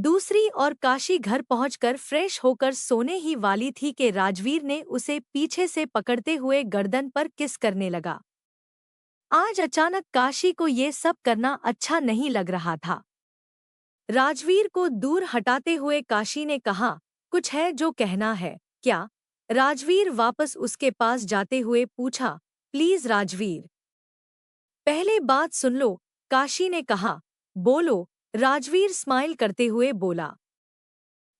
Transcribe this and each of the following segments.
दूसरी और काशी घर पहुंचकर फ्रेश होकर सोने ही वाली थी कि राजवीर ने उसे पीछे से पकड़ते हुए गर्दन पर किस करने लगा। आज अचानक काशी को ये सब करना अच्छा नहीं लग रहा था। राजवीर को दूर हटाते हुए काशी ने कहा, कुछ है जो कहना है क्या? राजवीर वापस उसके पास जाते हुए पूछा, प्लीज राजवीर, पहले बात सुन लो, काशी ने कहा। बोलो, राजवीर स्माइल करते हुए बोला।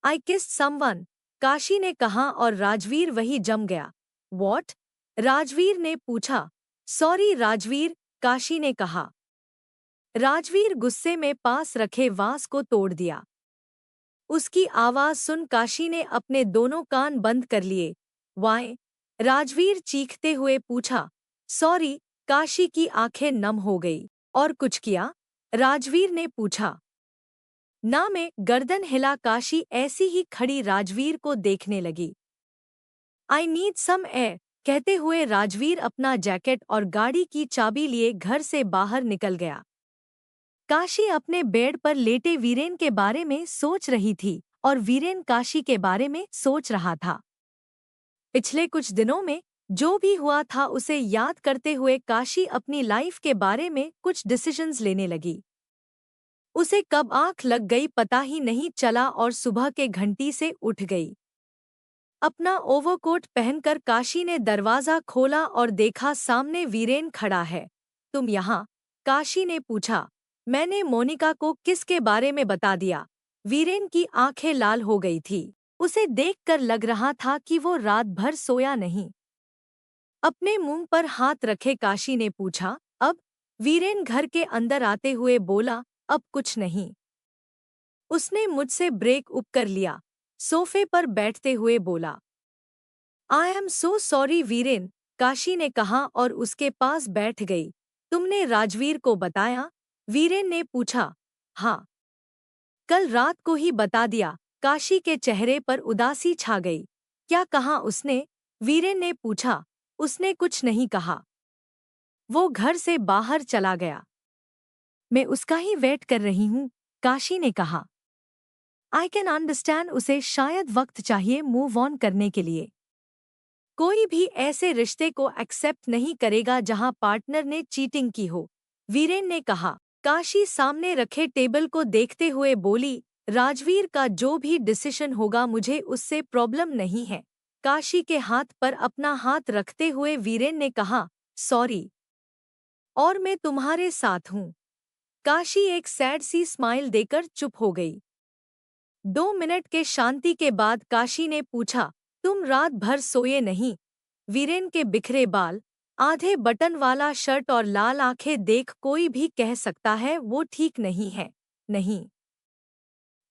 आई किस्ड समवन, काशी ने कहा और राजवीर वही जम गया। वॉट? राजवीर ने पूछा। सॉरी राजवीर, काशी ने कहा। राजवीर गुस्से में पास रखे वास को तोड़ दिया। उसकी आवाज सुन काशी ने अपने दोनों कान बंद कर लिए। वाई? राजवीर चीखते हुए पूछा। सॉरी, काशी की आंखें नम हो गई। और कुछ किया? राजवीर ने पूछा। ना, मैं गर्दन हिला काशी ऐसी ही खड़ी राजवीर को देखने लगी। आई नीड सम एयर, कहते हुए राजवीर अपना जैकेट और गाड़ी की चाबी लिए घर से बाहर निकल गया। काशी अपने बेड पर लेटे वीरेन के बारे में सोच रही थी और वीरेन काशी के बारे में सोच रहा था। पिछले कुछ दिनों में जो भी हुआ था उसे याद करते हुए काशी अपनी लाइफ के बारे में कुछ डिसीजंस लेने लगी। उसे कब आंख लग गई पता ही नहीं चला और सुबह के घंटी से उठ गई। अपना ओवरकोट पहनकर काशी ने दरवाजा खोला और देखा सामने वीरेन खड़ा है। तुम यहाँ? काशी ने पूछा। मैंने मोनिका को किसके बारे में बता दिया। वीरेन की आंखें लाल हो गई थी। उसे देखकर लग रहा था कि वो रात भर सोया नहीं। अपने मुंह पर हाथ रखे काशी ने पूछा, अब? वीरेन घर के अंदर आते हुए बोला, अब कुछ नहीं। उसने मुझसे ब्रेक अप कर लिया। सोफे पर बैठते हुए बोला। I am so sorry Viren, Kashi ने कहा और उसके पास बैठ गई। तुमने राजवीर को बताया? वीरेन ने पूछा। हाँ, कल रात को ही बता दिया। काशी के चेहरे पर उदासी छा गई। क्या कहा उसने? वीरेन ने पूछा। उसने कुछ नहीं कहा, वो घर से बाहर चला गया। मैं उसका ही वेट कर रही हूँ, काशी ने कहा। आई कैन अंडरस्टैंड, उसे शायद वक्त चाहिए मूव ऑन करने के लिए। कोई भी ऐसे रिश्ते को एक्सेप्ट नहीं करेगा जहां पार्टनर ने चीटिंग की हो, वीरेन ने कहा। काशी सामने रखे टेबल को देखते हुए बोली, राजवीर का जो भी डिसीजन होगा मुझे उससे प्रॉब्लम नहीं है। काशी के हाथ पर अपना हाथ रखते हुए वीरेन ने कहा, सॉरी, और मैं तुम्हारे साथ हूँ। काशी एक सैड सी स्माइल देकर चुप हो गई। 2 मिनट के शांति के बाद काशी ने पूछा, तुम रात भर सोए नहीं? वीरेन के बिखरे बाल, आधे बटन वाला शर्ट और लाल आंखें देख कोई भी कह सकता है वो ठीक नहीं है। नहीं।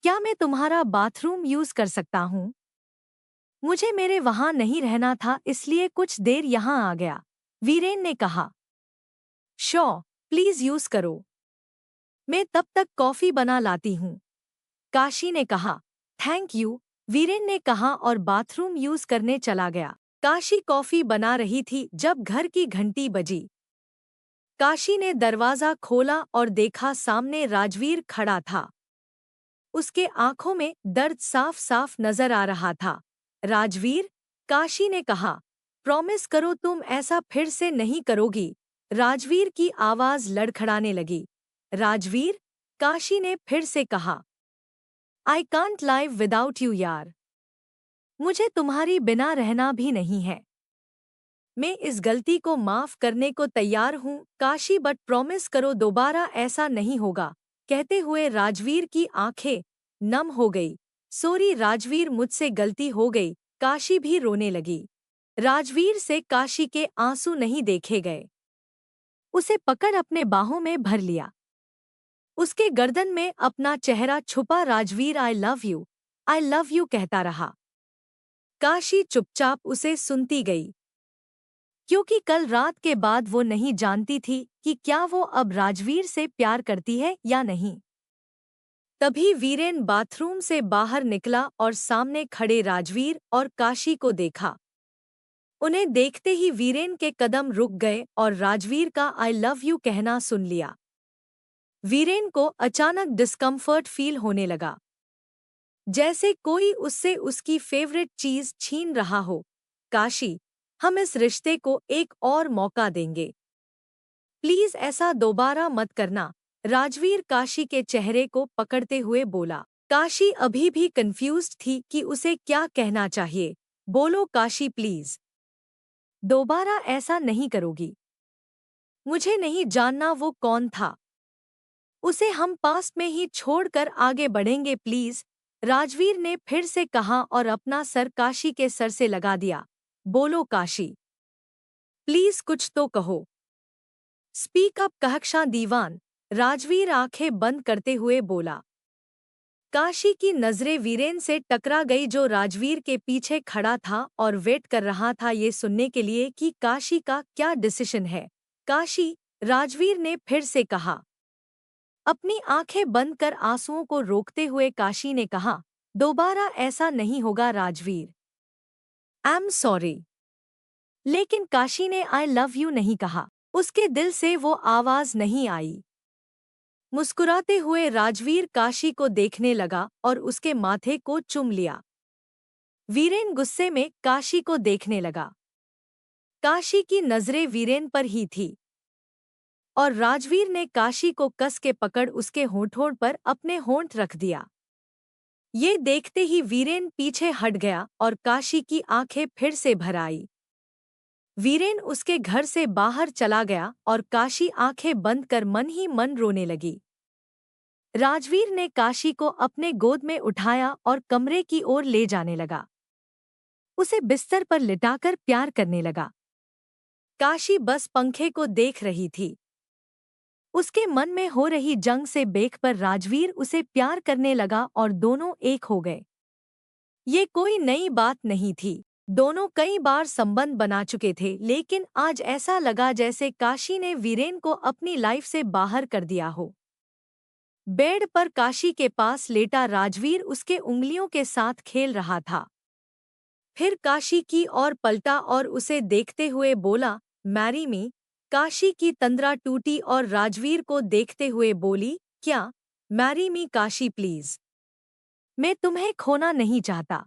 क्या मैं तुम्हारा बाथरूम यूज कर सकता हूँ? मुझे मेरे वहां नहीं रहना था इसलिए कुछ देर यहाँ आ गया, वीरेन ने कहा। श्योर, प्लीज यूज करो। मैं तब तक कॉफी बना लाती हूँ, काशी ने कहा। थैंक यू, वीरेन ने कहा और बाथरूम यूज करने चला गया। काशी कॉफी बना रही थी जब घर की घंटी बजी। काशी ने दरवाजा खोला और देखा सामने राजवीर खड़ा था। उसके आंखों में दर्द साफ साफ नजर आ रहा था। राजवीर, काशी ने कहा, प्रॉमिस करो तुम ऐसा फिर से नहीं करोगी। राजवीर की आवाज लड़खड़ाने लगी। राजवीर, काशी ने फिर से कहा। I can't live without you यार। मुझे तुम्हारी बिना रहना भी नहीं है। मैं इस गलती को माफ करने को तैयार हूँ काशी, बट प्रॉमिस करो दोबारा ऐसा नहीं होगा। कहते हुए राजवीर की आंखें नम हो गई। सॉरी राजवीर, मुझसे गलती हो गई। काशी भी रोने लगी। राजवीर से काशी के आंसू नहीं देखे गए। उसे पकड़ अपने बाहों में भर लिया। उसके गर्दन में अपना चेहरा छुपा राजवीर आई लव यू कहता रहा। काशी चुपचाप उसे सुनती गई, क्योंकि कल रात के बाद वो नहीं जानती थी कि क्या वो अब राजवीर से प्यार करती है या नहीं। तभी वीरेन बाथरूम से बाहर निकला और सामने खड़े राजवीर और काशी को देखा। उन्हें देखते ही वीरेन के कदम रुक गए और राजवीर का आई लव यू कहना सुन लिया। वीरेन को अचानक डिस्कम्फर्ट फील होने लगा। जैसे कोई उससे उसकी फेवरेट चीज छीन रहा हो। काशी, हम इस रिश्ते को एक और मौका देंगे। प्लीज ऐसा दोबारा मत करना, राजवीर काशी के चेहरे को पकड़ते हुए बोला। काशी अभी भी कंफ्यूज्ड थी कि उसे क्या कहना चाहिए। बोलो काशी प्लीज, दोबारा ऐसा नहीं करोगी। मुझे नहीं जानना वो कौन था। उसे हम पास्ट में ही छोड़कर आगे बढ़ेंगे प्लीज, राजवीर ने फिर से कहा और अपना सर काशी के सर से लगा दिया। बोलो काशी, प्लीज कुछ तो कहो। स्पीक अप कहक्षा दीवान, राजवीर आंखें बंद करते हुए बोला। काशी की नजरें वीरेन से टकरा गई जो राजवीर के पीछे खड़ा था और वेट कर रहा था ये सुनने के लिए कि काशी का क्या डिसीजन है। काशी, राजवीर ने फिर से कहा। अपनी आंखें बंद कर आंसुओं को रोकते हुए काशी ने कहा, दोबारा ऐसा नहीं होगा राजवीर। I am sorry. लेकिन काशी ने आई लव यू नहीं कहा। उसके दिल से वो आवाज नहीं आई। मुस्कुराते हुए राजवीर काशी को देखने लगा और उसके माथे को चूम लिया। वीरेन गुस्से में काशी को देखने लगा। काशी की नजरें वीरेन पर ही थी और राजवीर ने काशी को कस के पकड़ उसके होंठों पर अपने होंठ रख दिया। ये देखते ही वीरेन पीछे हट गया और काशी की आंखें फिर से भर आई। वीरेन उसके घर से बाहर चला गया और काशी आंखें बंद कर मन ही मन रोने लगी। राजवीर ने काशी को अपने गोद में उठाया और कमरे की ओर ले जाने लगा। उसे बिस्तर पर लिटाकर प्यार करने लगा। काशी बस पंखे को देख रही थी। उसके मन में हो रही जंग से बेख पर राजवीर उसे प्यार करने लगा और दोनों एक हो गए। ये कोई नई बात नहीं थी। दोनों कई बार संबंध बना चुके थे, लेकिन आज ऐसा लगा जैसे काशी ने वीरेन को अपनी लाइफ से बाहर कर दिया हो। बेड पर काशी के पास लेटा राजवीर उसके उंगलियों के साथ खेल रहा था। फिर काशी की ओर पलटा और उसे देखते हुए बोला, मैरी मी। काशी की तंद्रा टूटी और राजवीर को देखते हुए बोली, क्या? Marry me Kashi please. मैं तुम्हें खोना नहीं चाहता।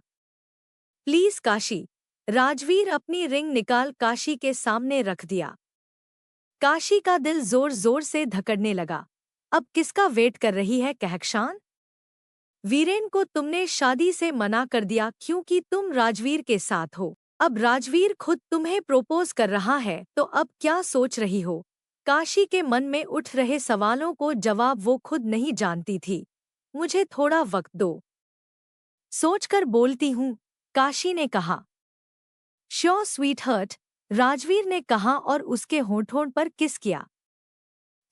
प्लीज काशी। राजवीर अपनी रिंग निकाल काशी के सामने रख दिया। काशी का दिल जोर जोर से धड़कने लगा। अब किसका वेट कर रही है कहकशान? वीरेन को तुमने शादी से मना कर दिया क्योंकि तुम राजवीर के साथ हो। अब राजवीर खुद तुम्हें प्रपोज कर रहा है तो अब क्या सोच रही हो? काशी के मन में उठ रहे सवालों को जवाब वो खुद नहीं जानती थी। मुझे थोड़ा वक्त दो, सोचकर बोलती हूँ, काशी ने कहा। श्योर स्वीटहार्ट, राजवीर ने कहा और उसके होंठों पर किस किया।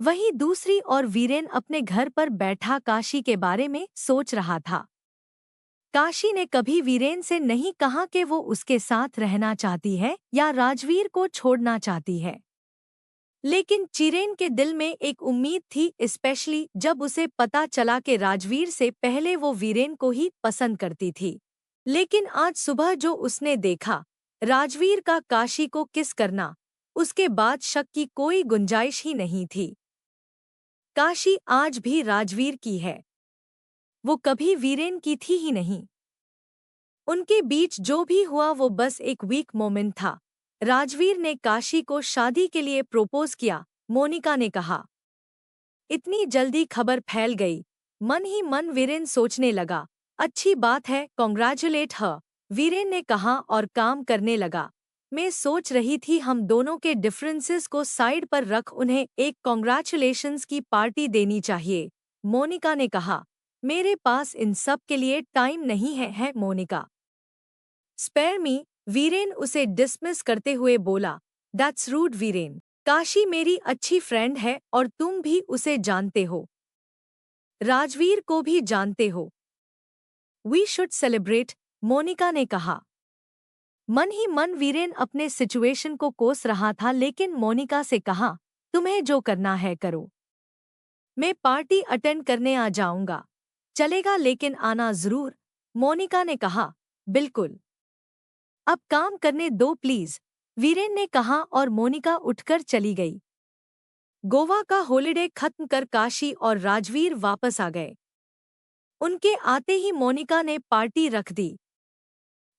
वहीं दूसरी ओर वीरेन अपने घर पर बैठा काशी के बारे में सोच रहा था। काशी ने कभी वीरेन से नहीं कहा कि वो उसके साथ रहना चाहती है या राजवीर को छोड़ना चाहती है। लेकिन चिरेन के दिल में एक उम्मीद थी, स्पेशली जब उसे पता चला कि राजवीर से पहले वो वीरेन को ही पसंद करती थी। लेकिन आज सुबह जो उसने देखा, राजवीर का काशी को किस करना, उसके बाद शक की कोई गुंजाइश ही नहीं थी। काशी आज भी राजवीर की है, वो कभी वीरेन की थी ही नहीं। उनके बीच जो भी हुआ वो बस एक वीक मोमेंट था। राजवीर ने काशी को शादी के लिए प्रपोज किया, मोनिका ने कहा। इतनी जल्दी खबर फैल गई। मन ही मन वीरेन सोचने लगा, अच्छी बात है, कॉन्ग्रेचुलेट हर। वीरेन ने कहा और काम करने लगा। मैं सोच रही थी हम दोनों के डिफरेंसेस को साइड पर रख उन्हें एक कॉन्ग्रेचुलेशंस की पार्टी देनी चाहिए, मोनिका ने कहा। मेरे पास इन सब के लिए टाइम नहीं है मोनिका। स्पेयर मी, वीरेन उसे डिसमिस करते हुए बोला। That's rude Viren. काशी मेरी अच्छी फ्रेंड है और तुम भी उसे जानते हो, राजवीर को भी जानते हो। वी शुड सेलिब्रेट, मोनिका ने कहा। मन ही मन वीरेन अपने सिचुएशन को कोस रहा था, लेकिन मोनिका से कहा, तुम्हें जो करना है करो। मैं पार्टी अटेंड करने आ जाऊंगा। चलेगा लेकिन आना जरूर, मोनिका ने कहा। बिल्कुल। अब काम करने दो प्लीज, वीरेन ने कहा और मोनिका उठकर चली गई। गोवा का हॉलिडे खत्म कर काशी और राजवीर वापस आ गए। उनके आते ही मोनिका ने पार्टी रख दी।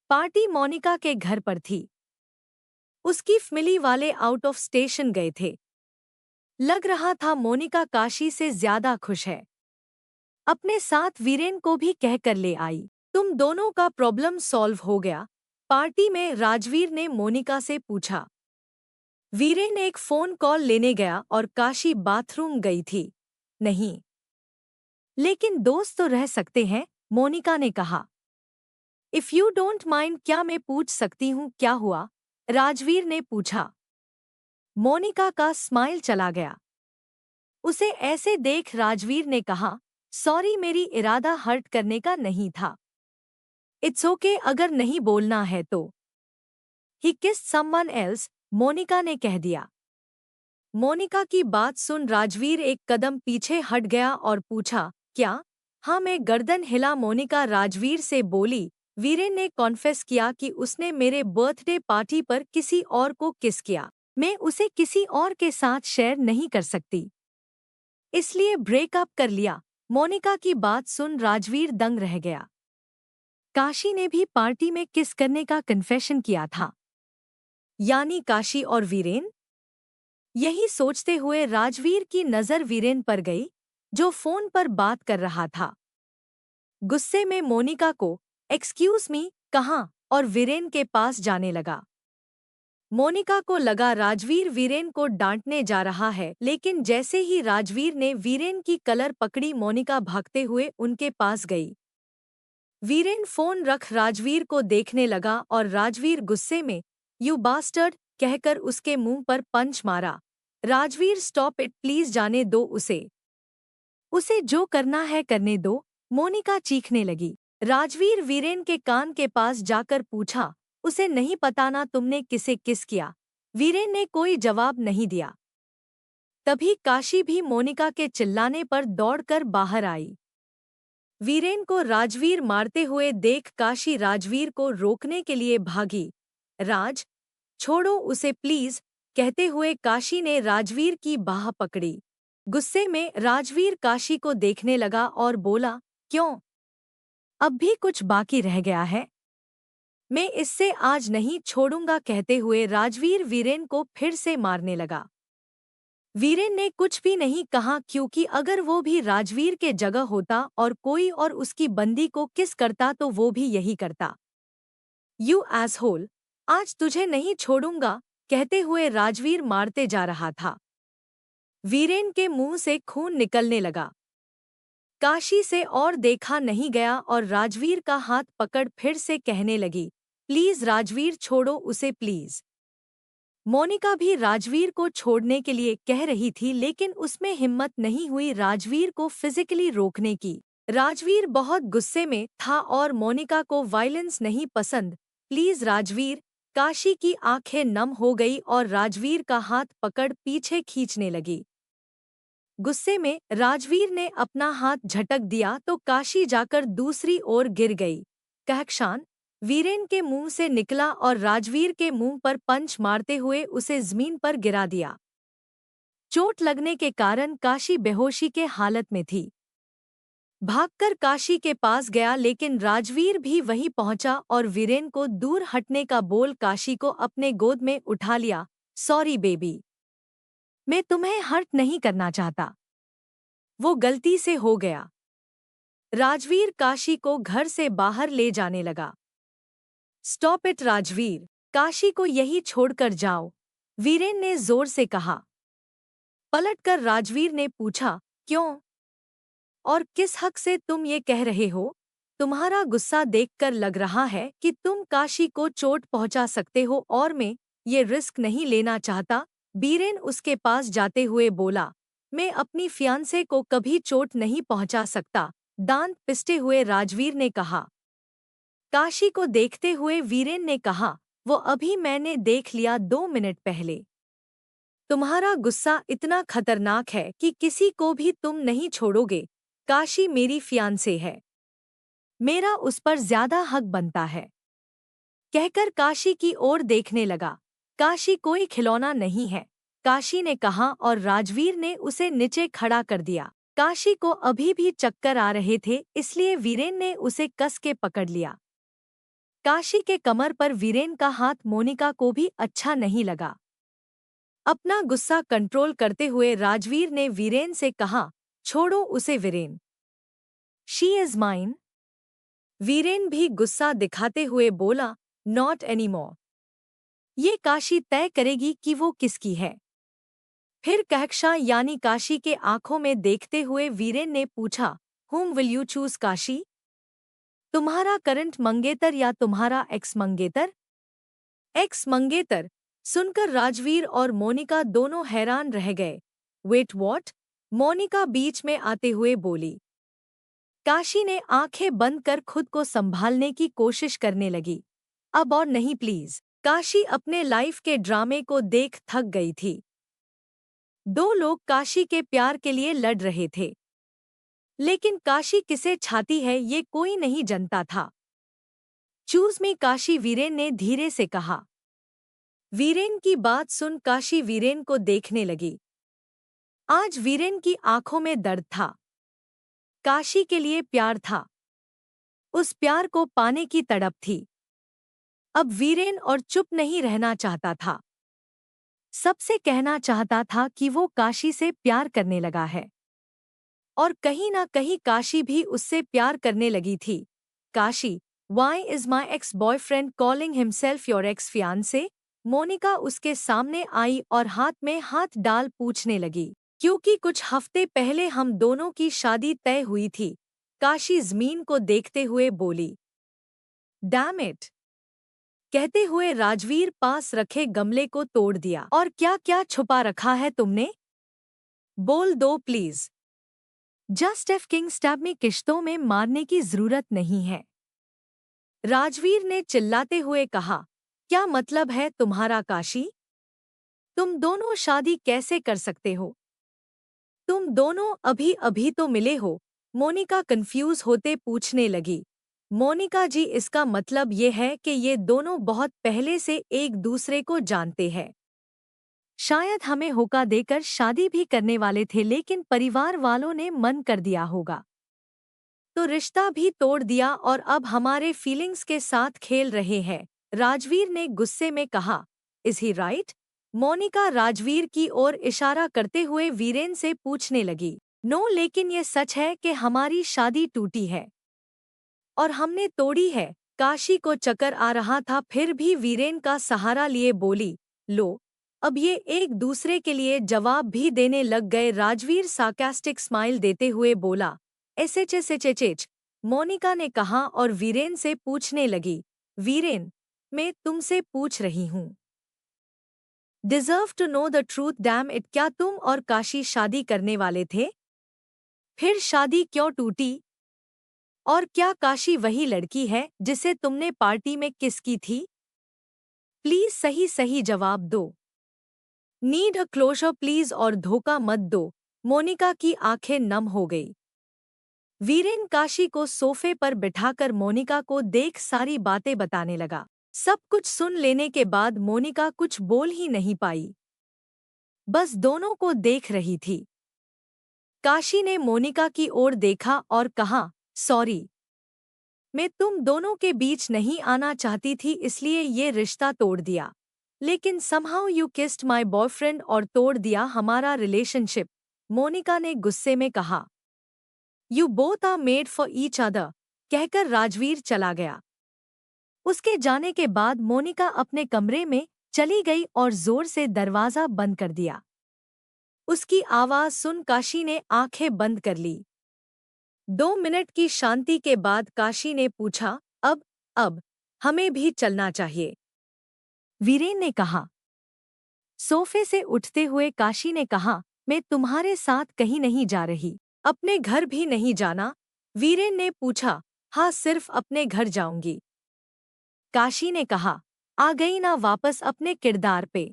पार्टी मोनिका के घर पर थी। उसकी फैमिली वाले आउट ऑफ स्टेशन गए थे। लग रहा था मोनिका काशी से ज्यादा खुश है। अपने साथ वीरेन को भी कहकर ले आई। तुम दोनों का प्रॉब्लम सॉल्व हो गया? पार्टी में राजवीर ने मोनिका से पूछा। वीरेन एक फोन कॉल लेने गया और काशी बाथरूम गई थी। नहीं, लेकिन दोस्त तो रह सकते हैं, मोनिका ने कहा। इफ यू डोंट माइंड, क्या मैं पूछ सकती हूँ क्या हुआ? राजवीर ने पूछा। मोनिका का स्माइल चला गया। उसे ऐसे देख राजवीर ने कहा, सॉरी, मेरी इरादा हर्ट करने का नहीं था। इट्स ओके, अगर नहीं बोलना है तो। ही किस्ड समवन एल्स, मोनिका ने कह दिया। मोनिका की बात सुन राजवीर एक कदम पीछे हट गया और पूछा, क्या? हाँ, मैं गर्दन हिला मोनिका राजवीर से बोली। वीरेन ने कॉन्फेस किया कि उसने मेरे बर्थडे पार्टी पर किसी और को किस किया। मैं उसे किसी और के साथ शेयर नहीं कर सकती, इसलिए ब्रेकअप कर लिया। मोनिका की बात सुन राजवीर दंग रह गया। काशी ने भी पार्टी में किस करने का कन्फेशन किया था, यानी काशी और वीरेन? यही सोचते हुए राजवीर की नजर वीरेन पर गई, जो फोन पर बात कर रहा था। गुस्से में मोनिका को एक्सक्यूज मी कहा और वीरेन के पास जाने लगा। मोनिका को लगा राजवीर वीरेन को डांटने जा रहा है, लेकिन जैसे ही राजवीर ने वीरेन की कलर पकड़ी, मोनिका भागते हुए उनके पास गई। वीरेन फोन रख राजवीर को देखने लगा और राजवीर गुस्से में यू बास्टर्ड कहकर उसके मुंह पर पंच मारा। राजवीर, स्टॉप इट प्लीज, जाने दो उसे। उसे जो करना है करने दो, मोनिका चीखने लगी। राजवीर वीरेन के कान के पास जाकर पूछा, उसे नहीं पता ना तुमने किसे किस किया? वीरेन ने कोई जवाब नहीं दिया। तभी काशी भी मोनिका के चिल्लाने पर दौड़कर बाहर आई। वीरेन को राजवीर मारते हुए देख काशी राजवीर को रोकने के लिए भागी। राज, छोड़ो उसे प्लीज, कहते हुए काशी ने राजवीर की बाह पकड़ी। गुस्से में राजवीर काशी को देखने लगा और बोला, क्यों? अब भी कुछ बाकी रह गया है? मैं इससे आज नहीं छोड़ूंगा, कहते हुए राजवीर वीरेन को फिर से मारने लगा। वीरेन ने कुछ भी नहीं कहा, क्योंकि अगर वो भी राजवीर के जगह होता और कोई और उसकी बंदी को किस करता तो वो भी यही करता। यू एसहोल, आज तुझे नहीं छोड़ूंगा, कहते हुए राजवीर मारते जा रहा था। वीरेन के मुंह से खून निकलने लगा। काशी से और देखा नहीं गया और राजवीर का हाथ पकड़ फिर से कहने लगी, प्लीज राजवीर, छोड़ो उसे प्लीज। मोनिका भी राजवीर को छोड़ने के लिए कह रही थी, लेकिन उसमें हिम्मत नहीं हुई राजवीर को फिजिकली रोकने की। राजवीर बहुत गुस्से में था और मोनिका को वायलेंस नहीं पसंद। प्लीज राजवीर, काशी की आंखें नम हो गई और राजवीर का हाथ पकड़ पीछे खींचने लगी। गुस्से में राजवीर ने अपना हाथ झटक दिया तो काशी जाकर दूसरी ओर गिर गई। कहकशान वीरेन के मुंह से निकला और राजवीर के मुंह पर पंच मारते हुए उसे जमीन पर गिरा दिया। चोट लगने के कारण काशी बेहोशी के हालत में थी। भागकर काशी के पास गया, लेकिन राजवीर भी वहीं पहुंचा और वीरेन को दूर हटने का बोल काशी को अपने गोद में उठा लिया। सॉरी बेबी, मैं तुम्हें हर्ट नहीं करना चाहता, वो गलती से हो गया। राजवीर काशी को घर से बाहर ले जाने लगा। स्टॉप इट राजवीर, काशी को यही छोड़कर जाओ, वीरेन ने जोर से कहा। पलटकर राजवीर ने पूछा, क्यों और किस हक से तुम ये कह रहे हो? तुम्हारा गुस्सा देखकर लग रहा है कि तुम काशी को चोट पहुंचा सकते हो और मैं ये रिस्क नहीं लेना चाहता। वीरेन उसके पास जाते हुए बोला, मैं अपनी फियांसे को कभी चोट नहीं पहुंचा सकता, दांत पिसते हुए राजवीर ने कहा। काशी को देखते हुए वीरेन ने कहा, वो अभी मैंने देख लिया 2 मिनट पहले। तुम्हारा गुस्सा इतना खतरनाक है कि किसी को भी तुम नहीं छोड़ोगे। काशी मेरी फियांसे है, मेरा उस पर ज्यादा हक बनता है, कहकर काशी की ओर देखने लगा। काशी कोई खिलौना नहीं है, काशी ने कहा और राजवीर ने उसे नीचे खड़ा कर दिया। काशी को अभी भी चक्कर आ रहे थे, इसलिए वीरेन ने उसे कस के पकड़ लिया। काशी के कमर पर वीरेन का हाथ मोनिका को भी अच्छा नहीं लगा। अपना गुस्सा कंट्रोल करते हुए राजवीर ने वीरेन से कहा, छोड़ो उसे Viren, she is mine. Viren भी गुस्सा दिखाते हुए बोला, नॉट एनीमोर। ये काशी तय करेगी कि वो किसकी है। फिर कहक्षा यानी काशी के आंखों में देखते हुए वीरेन ने पूछा, हुम विल यू चूज काशी? तुम्हारा करंट मंगेतर या तुम्हारा एक्स मंगेतर? एक्स मंगेतर सुनकर राजवीर और मोनिका दोनों हैरान रह गए। Wait what? मोनिका बीच में आते हुए बोली। काशी ने आंखें बंद कर खुद को संभालने की कोशिश करने लगी। अब और नहीं प्लीज। काशी अपने लाइफ के ड्रामे को देख थक गई थी। दो लोग काशी के प्यार के लिए लड़ रहे थे, लेकिन काशी किसे चाहती है ये कोई नहीं जानता था। चूज मी काशी, वीरेन ने धीरे से कहा। वीरेन की बात सुन काशी वीरेन को देखने लगी। आज वीरेन की आंखों में दर्द था। काशी के लिए प्यार था, उस प्यार को पाने की तड़प थी। अब वीरेन और चुप नहीं रहना चाहता था, सबसे कहना चाहता था कि वो काशी से प्यार करने लगा है, और कहीं ना कहीं काशी भी उससे प्यार करने लगी थी। Kashi, why is my ex boyfriend calling himself your ex fiance? Monika उसके सामने आई और हाथ में हाथ डाल पूछने लगी। क्योंकि कुछ हफ्ते पहले हम दोनों की शादी तय हुई थी, काशी जमीन को देखते हुए बोली। Damn it! कहते हुए राजवीर पास रखे गमले को तोड़ दिया। और क्या क्या छुपा रखा है तुमने? बोल दो please. Just F king stab में किश्तों में मारने की जरूरत नहीं है, राजवीर ने चिल्लाते हुए कहा। क्या मतलब है तुम्हारा काशी? तुम दोनों शादी कैसे कर सकते हो? तुम दोनों अभी अभी तो मिले हो, मोनिका कंफ्यूज होते पूछने लगी। मोनिका जी, इसका मतलब ये है कि ये दोनों बहुत पहले से एक दूसरे को जानते हैं। शायद हमें होका देकर शादी भी करने वाले थे, लेकिन परिवार वालों ने मन कर दिया होगा, तो रिश्ता भी तोड़ दिया और अब हमारे फीलिंग्स के साथ खेल रहे हैं, राजवीर ने गुस्से में कहा। Is he right? Monika Rajveer की ओर इशारा करते हुए वीरेन से पूछने लगी। नो, लेकिन ये सच है कि हमारी शादी टूटी है और हमने तोड़ी है। काशी को चक्कर आ रहा था, फिर भी वीरेन का सहारा लिए बोली। लो, अब ये एक दूसरे के लिए जवाब भी देने लग गए। राजवीर सार्कास्टिक स्माइल देते हुए बोला। एसएचएसएचएच, मोनिका ने कहा और वीरेन से पूछने लगी। वीरेन, मैं तुमसे पूछ रही हूँ। Deserve to know the truth, damn it. क्या तुम और काशी शादी करने वाले थे? फिर शादी क्यों टूटी? और क्या काशी वही लड़की है जिसे तुमने पार्टी में किस की थी? प्लीज सही सही जवाब दो। नीड अ क्लोजर प्लीज, और धोखा मत दो। मोनिका की आंखें नम हो गई। वीरेन काशी को सोफे पर बिठाकर मोनिका को देख सारी बातें बताने लगा। सब कुछ सुन लेने के बाद मोनिका कुछ बोल ही नहीं पाई, बस दोनों को देख रही थी। काशी ने मोनिका की ओर देखा और कहा, सॉरी, मैं तुम दोनों के बीच नहीं आना चाहती थी, इसलिए ये रिश्ता तोड़ दिया। लेकिन somehow you kissed my boyfriend, और तोड़ दिया हमारा रिलेशनशिप, मोनिका ने गुस्से में कहा। You both are made for each other, कहकर राजवीर चला गया। उसके जाने के बाद मोनिका अपने कमरे में चली गई और जोर से दरवाजा बंद कर दिया। उसकी आवाज सुन काशी ने आंखें बंद कर ली। 2 मिनट की शांति के बाद काशी ने पूछा, अब हमें भी चलना चाहिए, वीरेन ने कहा। सोफे से उठते हुए काशी ने कहा, मैं तुम्हारे साथ कहीं नहीं जा रही। अपने घर भी नहीं जाना? वीरेन ने पूछा। हाँ, सिर्फ अपने घर जाऊंगी, काशी ने कहा। आ गई ना वापस अपने किरदार पे?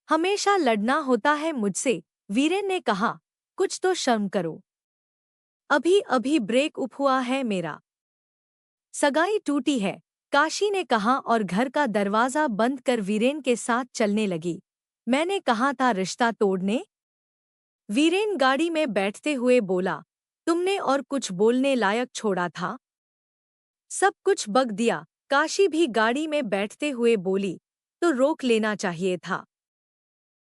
हमेशा लड़ना होता है मुझसे, वीरेन ने कहा। कुछ तो शर्म करो, अभी अभी ब्रेक अप हुआ है मेरा, सगाई टूटी है, काशी ने कहा और घर का दरवाजा बंद कर वीरेन के साथ चलने लगी। मैंने कहा था रिश्ता तोड़ने, वीरेन गाड़ी में बैठते हुए बोला, तुमने और कुछ बोलने लायक छोड़ा था? सब कुछ बक दिया। काशी भी गाड़ी में बैठते हुए बोली, तो रोक लेना चाहिए था।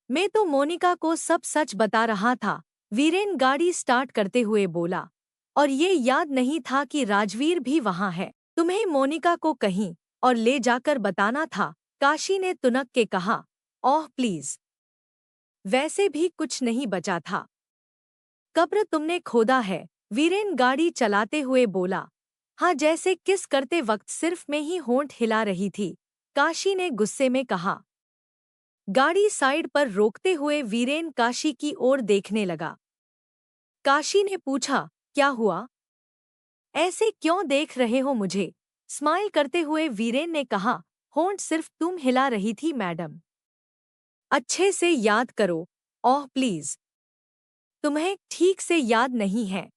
मैं तो मोनिका को सब सच बता रहा था। वीरेन गाड़ी स्टार्ट करते हुए बोला, और ये याद नहीं था कि राजवीर भी वहां है। तुम्हें मोनिका को कहीं और ले जाकर बताना था, काशी ने तुनक के कहा। ओह प्लीज, वैसे भी कुछ नहीं बचा था। कब्र तुमने खोदा है, वीरेन गाड़ी चलाते हुए बोला। हाँ, जैसे किस करते वक्त सिर्फ मैं ही होंठ हिला रही थी, काशी ने गुस्से में कहा। गाड़ी साइड पर रोकते हुए वीरेन काशी की ओर देखने लगा। काशी ने पूछा, क्या हुआ? ऐसे क्यों देख रहे हो मुझे? स्माइल करते हुए वीरेन ने कहा, होंठ सिर्फ तुम हिला रही थी मैडम। अच्छे से याद करो। ओह प्लीज, तुम्हें ठीक से याद नहीं है।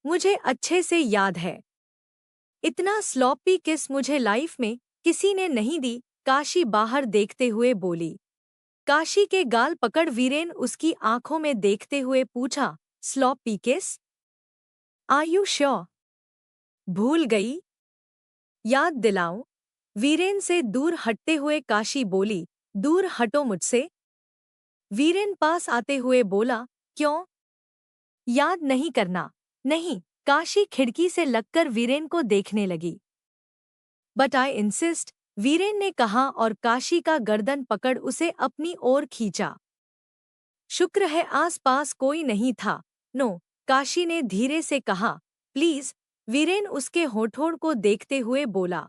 मुझे अच्छे से याद है। इतना स्लॉपी किस मुझे लाइफ में किसी ने नहीं दी, काशी बाहर देखते हुए बोली। काशी के गाल पकड़ वीरेन उसकी आंखों में देखते हुए पूछा, sloppy kiss? Are you sure? भूल गई? याद दिलाऊं? वीरेन से दूर हटते हुए काशी बोली, दूर हटो मुझसे। वीरेन पास आते हुए बोला, क्यों? याद नहीं करना? नहीं। काशी खिड़की से लगकर वीरेन को देखने लगी। बट आई इंसिस्ट, वीरेन ने कहा और काशी का गर्दन पकड़ उसे अपनी ओर खींचा। शुक्र है आसपास कोई नहीं था। नो, काशी ने धीरे से कहा, प्लीज। वीरेन उसके होठों को देखते हुए बोला।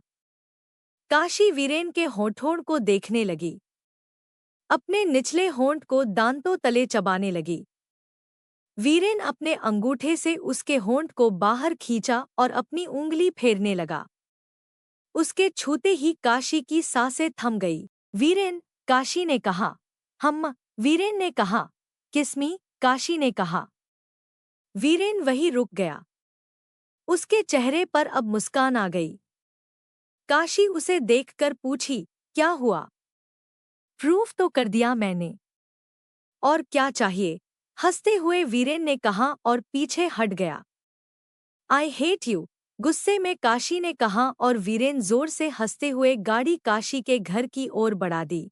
काशी वीरेन के होठों को देखने लगी। अपने निचले होंठ को दांतों तले चबाने लगी। वीरेन अपने अंगूठे से उसके होंठ को बाहर खींचा और अपनी उंगली फेरने लगा। उसके छूते ही काशी की सांसें थम गई। वीरेन, काशी ने कहा। वीरेन ने कहा। किस्मी, काशी ने कहा। वीरेन वहीं रुक गया। उसके चेहरे पर अब मुस्कान आ गई। काशी उसे देखकर पूछी, क्या हुआ? प्रूफ तो कर दिया मैंने। और क्या चाहिए? हंसते हुए वीरेन ने कहा और पीछे हट गया। आई हेट यू, गुस्से में काशी ने कहा और वीरेन जोर से हंसते हुए गाड़ी काशी के घर की ओर बढ़ा दी।